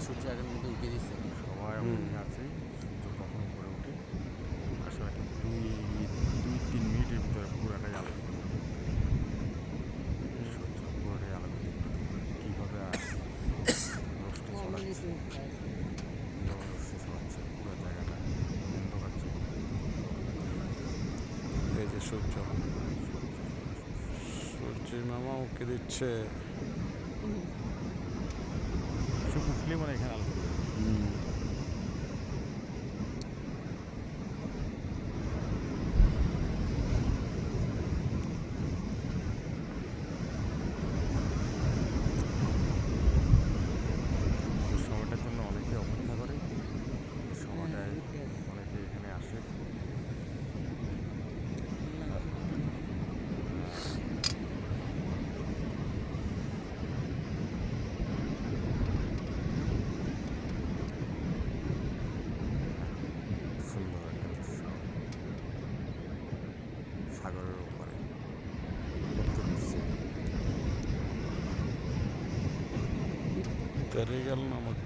সূর্য এখন কিন্তু উঠে দিচ্ছে, সবাই অপেক্ষা আছে সূর্য কখন উপরে ওঠে। আসলে দুই তিন মিনিটের ভিতরে পুরাটাই আলোকিত হবে। সূর্য পুরোটাই আলোকিত করে তুলবে। কীভাবে রশ্মি ছড়াচ্ছে, কীভাবে রশ্মি ছড়াচ্ছে পুরো জায়গাটা অন্ধকার ছিল। এই যে সূর্য, সূর্যের মামা ওকে দিচ্ছে। সূর্য উঠলে মানে এখানে আলোকিত হবে। এই সময়টার জন্য অনেকে অপেক্ষা করে, এই সময়টায় অনেকে এখানে আসে। সুন্দর একটা দৃশ্য, সাগরের উপরে উত্তর দিচ্ছে। তেরিগাল নামক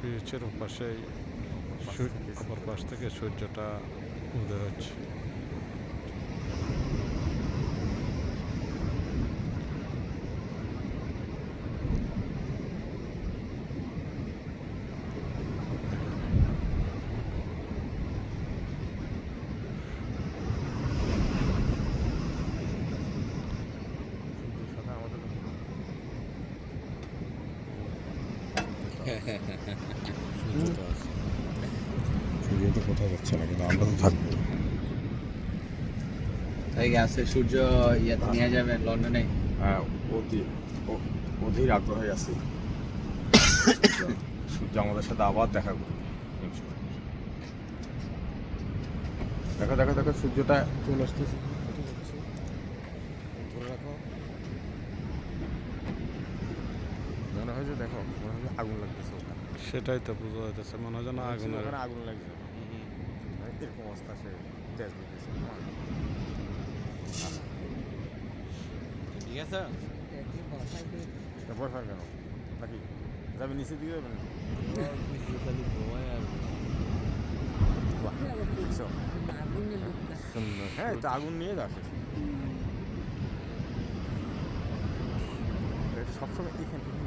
পিচের ওপাশে অপর পাশ থেকে সূর্যটা উদয় হচ্ছে। সূর্যের সাথে আমাদের সূর্য তো আছে, সূর্য তো কোথাও যাচ্ছে না, কিন্তু আমরা তো থাকবো। তাই গেছে সূর্য ইয়াতে নিয়ে যাবে লন্ডনে। হ্যাঁ, অধীর আগ্রহে আছি সূর্য আমাদের সাথে আবার দেখা করবে। দেখো দেখো দেখো সূর্যটা চলে আসতেছে। ধরে রাখো, মনে হয় যে দেখো, মনে হয় যে আগুন লাগতেছে ওখানে। সেটাই তো বোঝা যাইতেছে, মনে হয় যেন ওখানে আগুন লাগছে। এরকম অবস্থা, সে তেজ দিতেছে। ঠিক আছে, বরফার কেন নাকি যাবে নিচে দিয়ে যাবেন? খালি ঘুমায় আর সুন্দর, হ্যাঁ তো আগুন নিয়ে যাচ্ছে সবসময় এখান থেকে